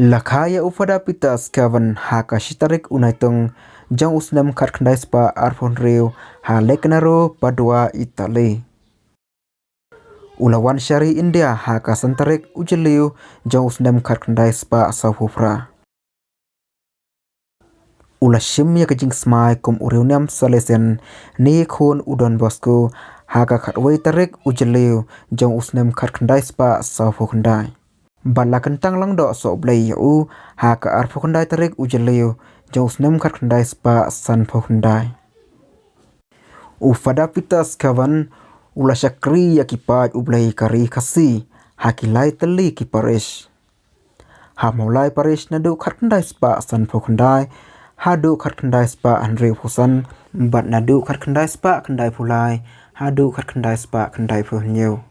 Lakaya ufada pitas kavan haka shitarik unaitong jang usnam khatkhandai spa arphon reu ha leknaro padwa itale. Ulawan Syari India haka santarik ujeliu jang usnam khatkhandai spa sahufra. Ula shim ya kajing smai kum uriuniam salesen ni khun udon bosku haka khatwai tarik ujeliu jang usnam khatkhandai spa sahufkhandai. Bala kentang lang do so blai yu haka arphokhandai tarik ujeliu jang usnam khatkhandai spa sanphokhandai. Ufada pitas kavan ula syakri ya kipaj ublai kari kasi hakilai teli kiparish. Hamulai parish nadu khatkhandai spa sanphokhandai hadu khatkhandai spa anriu phusan bat nadu khatkhandai spa khandai phulai hadu khatkhandai spa khandai phunyu.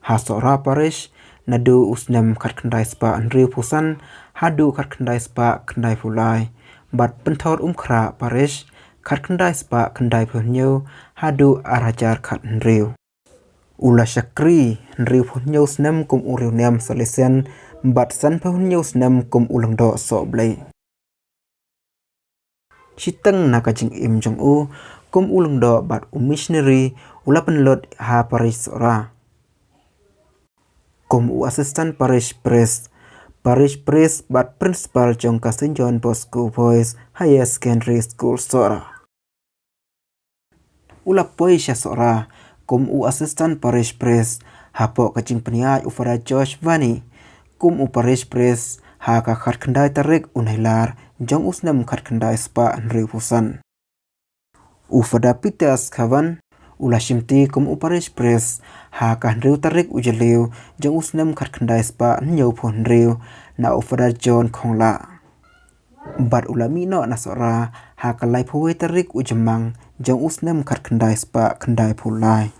Hasora parish nadu usnam khatkhandai spa anriu phusan hadu khatkhandai spa khandai phulai bat penthor umkhra parish khatkhandai spa khandai phunyu hadu arajar khat anriu. Ula syakri anriu phunyu snam kum uriu niam salesen bat san phunyu snam kum ulang do so blai. Chitang nakajing im jong u kum ulang do bat missionary ula penlot ha parish sora. Kum assistant parish priest bat principal jong ka St. John Bosco Boys Higher Secondary School sora. Ula poisha sora kum assistant parish priest hapo kajing peniai ufara George Vani kum parish priest ha ka khatkhandai tarik unailar jong usnam khatkhandai spa anriu phusan. Ufada pitas kavan ula shimti kum parish priest ha ka anriu tarik ujeliu jong usnam khatkhandai spa nyau phon riu na ufada John khongla. Bat ulami no nasora ha ka lai phoi tarik ujemang jong usnam khatkhandai spa khandai phulai.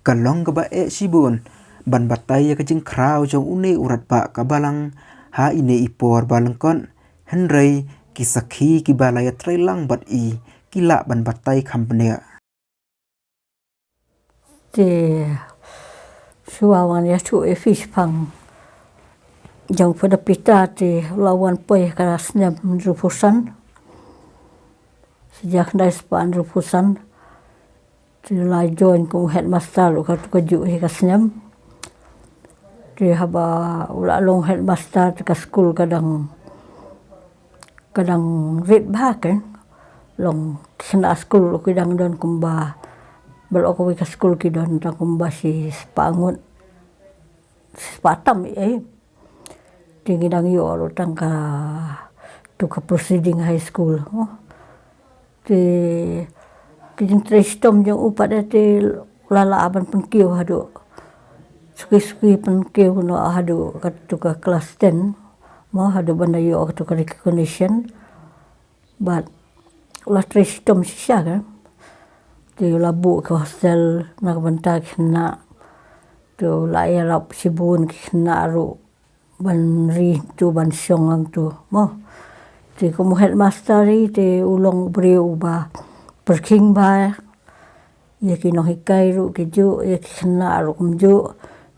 Kalong gaba shibun ban batai ya kajing krau jong uni urat ba kabalang ha ine ipor balangkon Henry kisakhi kibalaya trailang bat i kila ban batai khampne. Thì suawan ya tu fish pang jang pada pita ti lawan poi ka snap rupusan sejak dari span rupusan ti lai join ko headmaster ka tu ka ju ka snap ti haba ula long headmaster ka school kadang rit ba kan long sena school kadang don kumba bal ko ka school ki don ta kumba si spangun spatam tingidang yo ro tangka tu ka proceeding high school ti kijing trestom jong upada ti lala aban pengkiu hadu suki pengkiu no hadu ka tu ka class 10 mo hadu banda yo tu ka recognition but ula trestom sisa kan ti labu ke hostel nak bentak na tu la erap sibun kena ru ban ri tu ban syong tu mo ti ko headmaster ti ulong breu ba perking ba ye ki no hikai ru ki ju ye kena ru kum ju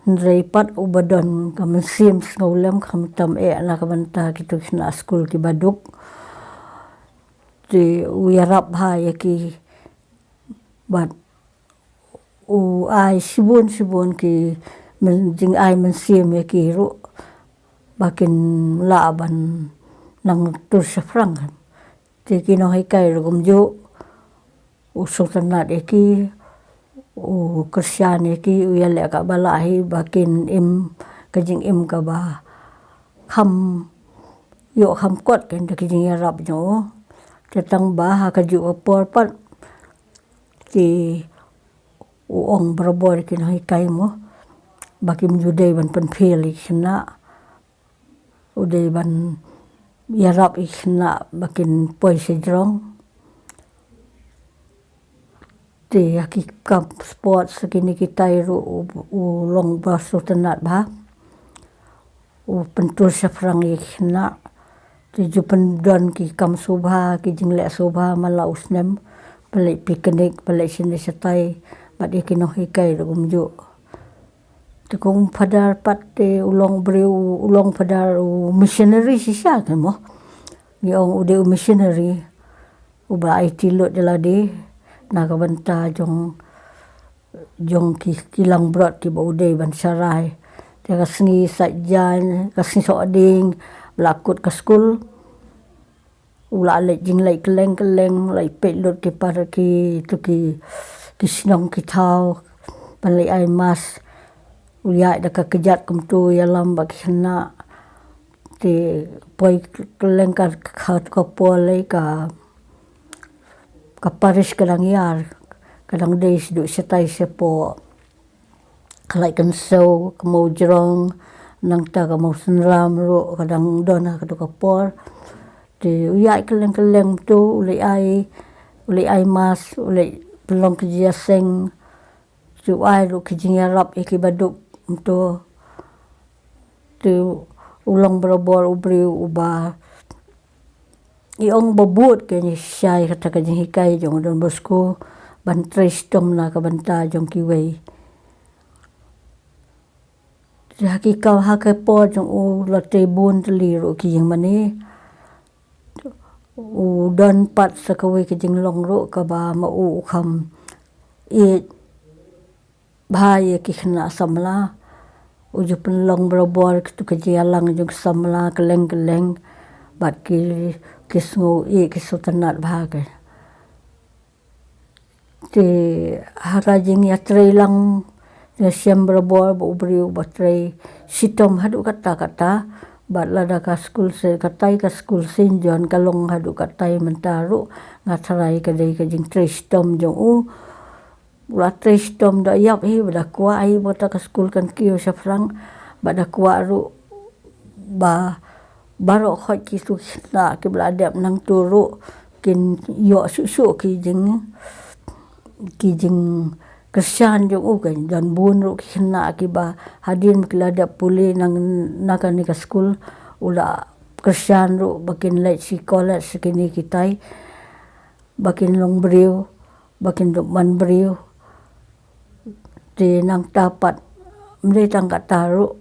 reipat ubadon kam sim ngolem kam tam na ka banta ki tu kena school ki baduk ti uyarap ha ye ki bat ai sibun ki jing ai sim ye ki ru bakin laban nang tur safrang ti kino hikai rum jo usultanat eki Kristyan eki uyale ka balahi bakin im kajing im ka ba kham yo kham kot kan kajing arab no tetang ba ha kaju por pat ti ong brobor kino hikai mo bakim judai ban penpeli kena udah ban yarap ikna bakin poi sejrong ti akikap sports kini kita iru ulong basu tenat ba pentur safrang ikna ti jupen don ki kam subha ki jingle subha mala usnem balik piknik balik sini setai bat ikino hikai rum ju kung padar pat te ulong beriu ulong padar missionary sisa kan mo yung ude missionary uba IT lot de lade nakabanta jong kilang brot ki ba ude ban sarai te kasni sajan kasni soding lakut ke school ula le jing lai keleng lai pelot ke par ki tu ki sinong ki thau ban lai ai mas uya da ka kejat kum tu ya lam ba kena te poi keleng ka khat ko pole ka paris kadang yar kadang des du setai sepo kalai kan so kemo jrong nang ta ka mo senram ro kadang dona ka ka por te uya keleng tu uli ai mas uli pelong kerja seng tu ai ru kerja rap ikibaduk tu ulang berabor ubri ubah iong babut ke ni syai kata ka jing hikai jong don bosku ban tristom na ka banta jong kiwei hakikau hakepo jong u late bun teliru ki jing mani u don pat sakawai ke jing long ro ka ba ma u kham i bhai ki khna samla uju penlong berabor tu ke jalang jong samla keleng bat ki kisngu ki sultanat bhage te harajing ya trailang ya siam berabor bu beriu batrei sitom hadu kata bat lada ka school se katai ka school sinjon kalong hadu katai mentaru ngatrai ka dei ka jing tristom jong u la tristom da yap hi bada kwa ai bota ka school kan kio safrang bada kwa ru ba baro khot ki su na ki bladap nang turu kin yo su ki jing kersan jong u kan dan bun ru ki na ki ba hadin bladap puli nang nakani ka school ula kersan ru bakin lai si college kini kitai bakin long beriu bakin man beriu te nang tapat mre tang kataru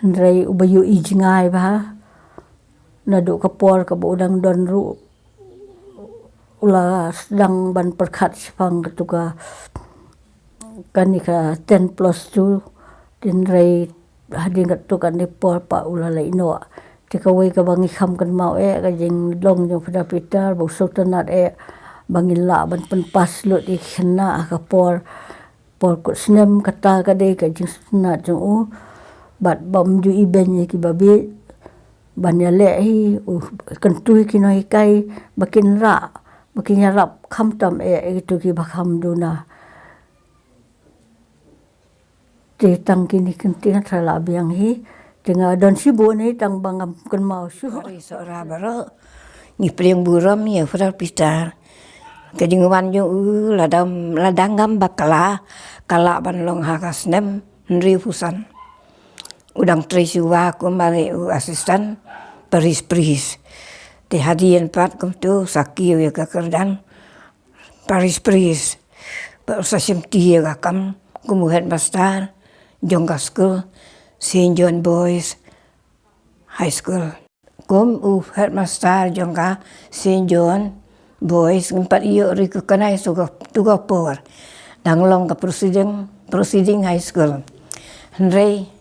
ndrei ubayu ijingai ba nadu kapor ka bodang don ru ula sedang ban perkhat sepang ketuka kanika 10+2 dinrei hading ketuka ni por pa ula lai no tikawai ka bangi kham kan mau ka jing long jong pada pitar bu sultanat bangin la ban penpas lo di khna ka por kut snem kata ka de ka jing sultanat jong u bat bom ju iben ki babi ban ya le hi kan tu ki no kai bakin yarap kham tam itu ki bakham duna te tang kini kenting thala biang hi tenga don sibu ni tang bangam kan mau su hari sora baro ni priang buram ni fral pistar kejingwan jo ladangam bakala kala ban long hakasnem nri fusan udang trisuwa kumbali asisten pris te hadian pat kum tu sakio ya kakerdang pris sasim tie ga kam kumuhen pastar jongga school St. John Boys High School kum headmaster jongga St. John Boys empat iyo ri kanai suka tuga por danglong ka proceeding high school Henry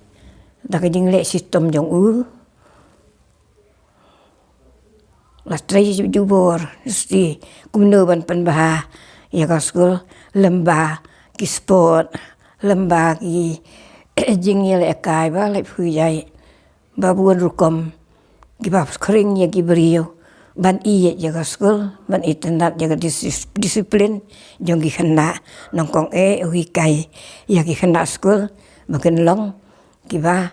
dakajing le sistem jong u la trei jubor sti kumno ban penbah ya ka school lemba ki sport lemba ki jing ye le kai ba le phu yai ba buan rukom ki ba kring ye ki brio ban iye ya ka school ban itnat ya disiplin jong ki khana nongkong wi kai ya ki khana school makin long kiba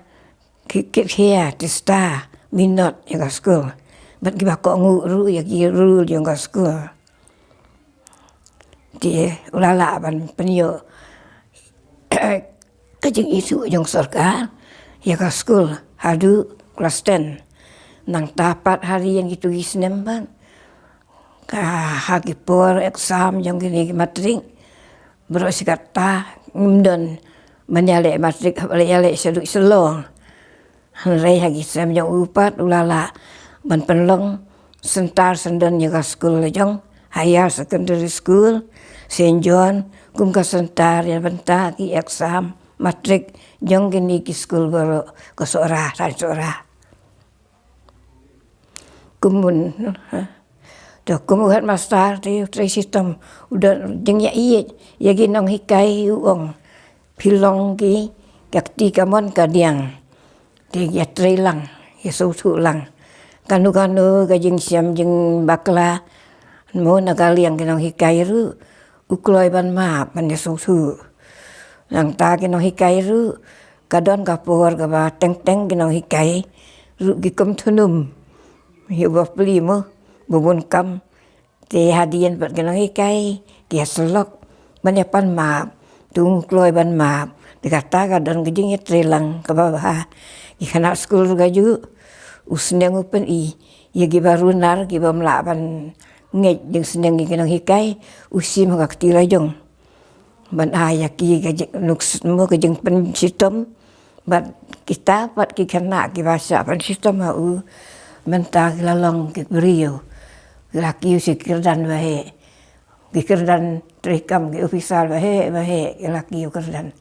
kia tista minot ya ka school bat kiba ko ngu ru ya ki ru yang ka school ti ulala ban penyo kajing isu yang sarkar ya ka school hadu kelas 10 nang tapat hari yang gitu isnem ban ka hagipor exam yang gini matring bro sikata ngumdon menyalek matrik yalek seduk selong rei hagi sem jong upat ulala ban penlong sentar senden jaga school jong higher secondary school Saint John kum ka sentar ya benta ki exam matrik jong gini ki school baru ke sora kumun kum headmaster di sistem udah jeng ya iya ginong hikai uong pilong ki kakti kamon kadiang di ya trelang ya susu lang kanu gajing siam jeng bakla mo nakaliang ginong hikai ru ukloi ban map ban ya susu nang ta ginong hikai ru kadon kapor ka ba teng ginong hikai ru gikum tunum hiwa pelimo bubun kam te hadian pat ginong hikai dia selok banyapan map tung kloi ban map dikata kadon gajing ya trelang ka bawah ikana school gaju usneng upen ya gibarunar gibam laban ngej jeng seneng ginong hikai usim hak tira jong ban ayaki gajing nuks mo gajing pen sistem bat kita pat ki kena ki bahasa pen sistem au mentah lalong ki brio laki sikirdan bahe kirdan trikam ki ofisal bahe laki kirdan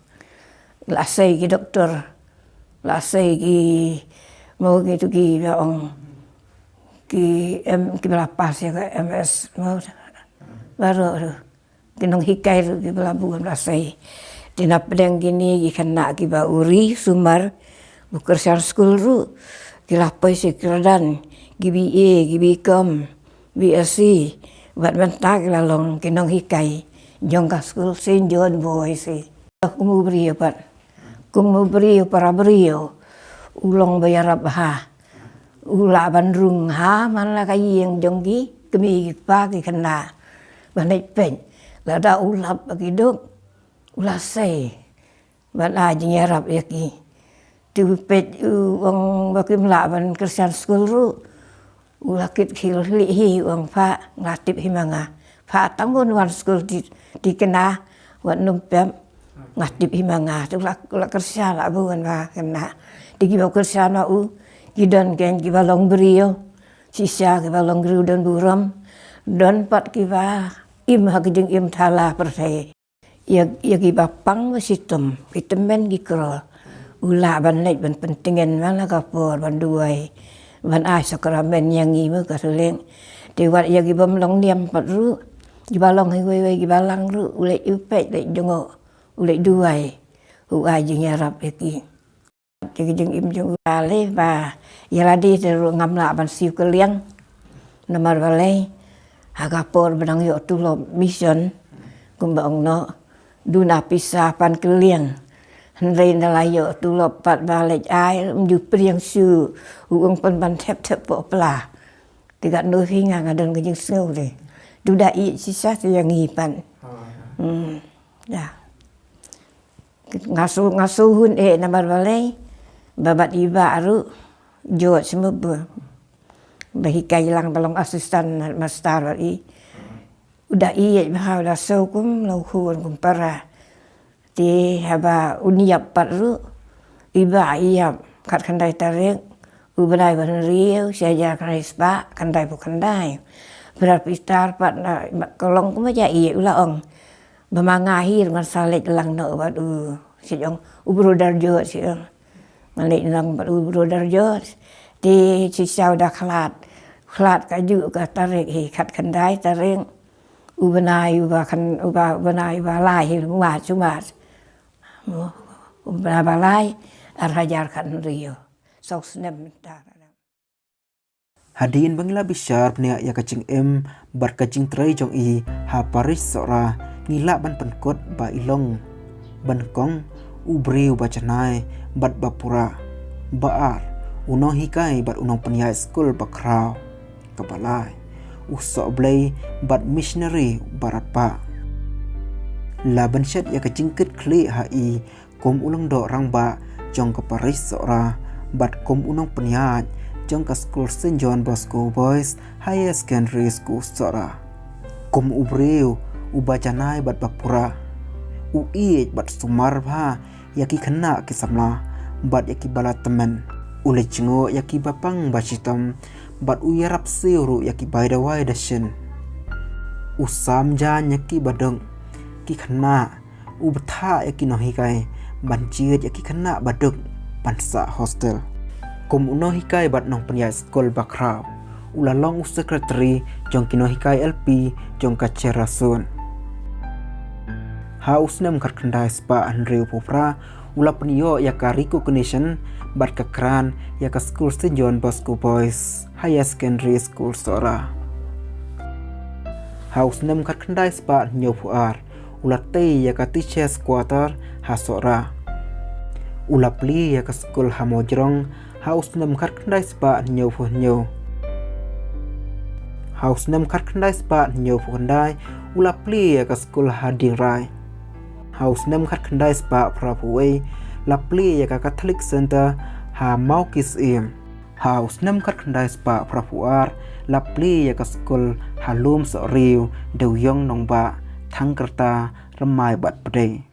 lasai ki doktor lasai ki mau gitu ki ong ki belapas ya ke MS mau baru kinong hikai ki belabuan lasai tina pedang gini ki kena ki bauri sumar bukersian school ru ki lapai sikirdan ki BA ki BCom BSc buat mentah ki lalong kinong hikai jong ka school Saint John boys kumu brio pat kumu brio para brio ulong bayar ha ula bandrung ha mana kai yang jonggi kemi pa ki kena banai pen lada ulap bagi dok ulasai ban ajing yarap yaki tu pet wong bakim la ban Christian school ru ulakit khil hi wong pa ngatip himanga pa tangun wan school di kena wan numpem ngatip himanga tu la kerja la bukan pa kena digi bau kerja na gidan ken ki balong brio sisa ki balong brio dan buram dan pat ki ba im haging im thala perse ya ki bapang sistem vitamin ki kro ula ban lek ban pentingan mana kapor ban duai ban ai sakramen yang i me ka seleng de wat ya ki bam long niam pat ru ki balong hai we ki balang ru ule upet lek jongo ule duai u ai jing yarap ki jeng im jeng ale ba yaladi teru ngamla ban siu keliang nomor balai agapor benang yo tulo mission kumbang no duna pisah pan keliang hendai nalayo tulo pat balik ai mju priang su uang pan ban tep po pla tiga no hinga ngadon gejing seu de duda i sisa yang hipan ya ngasu hun nomor balai babat iba aru jod semua bahikai lang balong asisten master i udah iya bahwa udah sokum lauhuan kumpara ti haba uniap paru iba iya kat kandai tarik ubenai ban riau saja kandai spa kandai bukan kandai berarti star pat kolong kuma ja iya ulaong bemangahir masalah lang no bat sejong ubrodar jod sejong malik lang bat ubrodar jod di sisa udah kelat kaju ke tarik kat kandai tarik ubenai ubenai balai rumah cuma ubenai balai arhajarkan rio sok senem mentar Hadiin bangla bishar pnia ya kacing bar kacing trai jong i ha paris sora ngila ban penkot ba ilong ban kong ubreu bacanai bat bapura baar unong hikai bat unong penia school bakrau kabalai usok blay bat missionary barat pa laban syat ya kecingket kli hai kom ulang do rang ba jong ke Paris sora bat kom unong peniat jong ke school St. John Bosco Boys Higher Secondary School sora kom ubreu ubacanai bat bapura uiet bat sumar ba yaki kena kisamla bat yaki bala temen ule jingo yaki bapang bacitom bat uyarap siuru yaki baida waida shin usam jan yaki badong ki kena ubtha yaki nohikai banjir yaki kena baduk pansa hostel kum unohikai bat nong penya skol bakrau ulalong sekretari jong kinohikai LP jong kacerasun haus nem karkendai spa Andrew Popra ula penyo yaka recognition bat kakran yaka school St. John Bosco Boys Higher Secondary School Sora haus nem karkendai spa nyo puar ula tei yaka teachers quarter ha Sora ula pli yaka school hamojrong haus nem karkendai spa nyo pu nyo haus nem karkendai spa nyo pu kendai ula pli yaka school hading rai haus nem karkendai spa prapuwe la pli yaka Catholic Center ha maukis im haus nem karkendai spa prapuar la pli yaka school halum so riu deuyong nongba thangkerta remai bat pede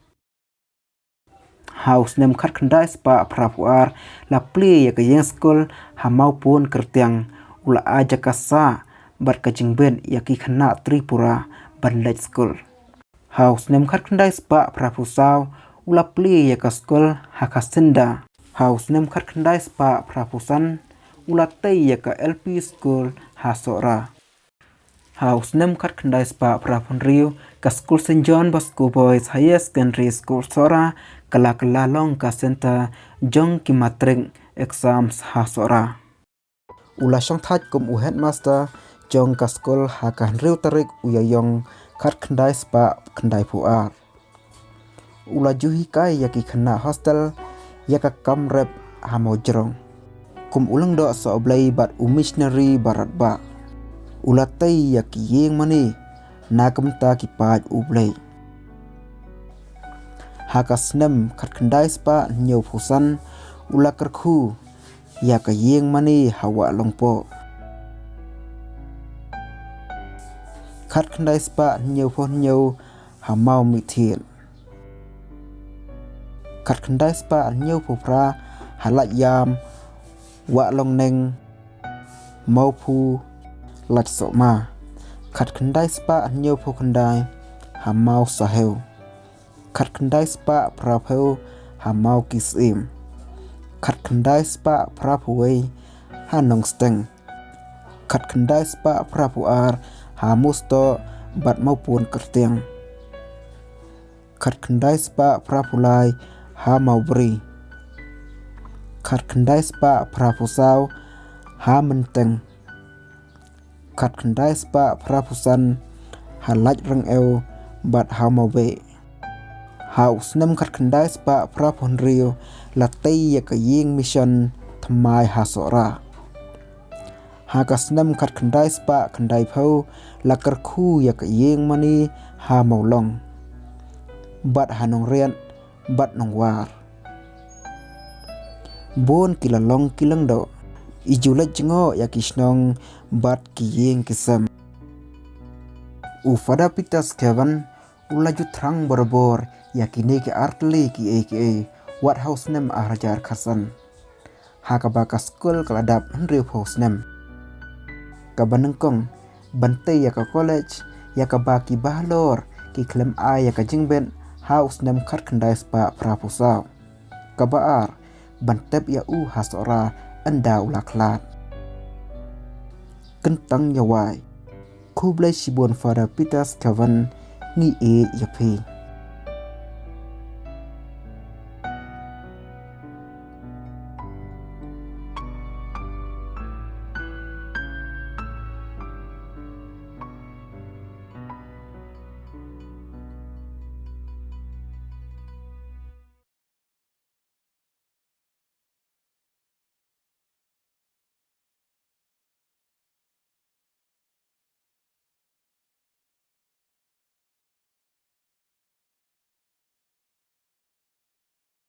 haus nem karkendai spa prapuar la pli yaka yeng school ha maupun kertiang ula aja kasa bat kajingben yaki khana Tripura banlej school haus nem karkendai spa prapusau ula pli yaka school hakasenda haus nem karkendai spa prapusan ula tei yaka LP school hasora haus nem karkendai spa prapunriu ka school St. John Bosco Boys Higher Secondary School Sora kala long ka center jong ki matric exams hasora ula song that kum u headmaster jong ka school hakanriu tarik uyayong karkendai spa kendai puar ula juhi kai yaki kena hostel yaka kamrep hamojrong kum ulang do so oblai bat missionary barat ba ula tei yaki yeng mani nakam ta ki paj ublai hakas nem karkendai spa nyo pusan ula kerku yaka yeng mani hawa longpo karkendai spa nyo pon nyo hamau mithiel karkendai spa nyo popra halat yam wa long neng mau pu lat sokma karkendai spa nyo pokendai hamau saheu karkendai spa prapeu hamau kisim karkendai spa prapuwei hanong steng karkendai spa prapuar hamusto bat maupun kertiang karkendai spa prapulai ha mau beri karkendai spa prapusau ha menteng karkendai spa prapusan halat reng eu bat ha mau be haus nem karkendai spa prapunrio latei yaka ying mission thamai hasora hakas nem karkendai spa kendai phau lakar khu yaka yeng mani ha mau long bat hanong rian bat nong war bon kilalong kilang do ijulat jengo yakisnong bat kiyeng kisam ufada pitas kevan ulaju trang borbor yakine ke artle ki aka what house nem ahrajar khasan hakaba kaskol kaladap henry house nem kabanengkong bantai yaka college yaka baki bahlor ki klem a yaka jingben haus nem karkendai spa prapusau kabaar bantep ya hasora anda ulaklat kentang yawai kublai sibon fara pitas kavan ngi yapi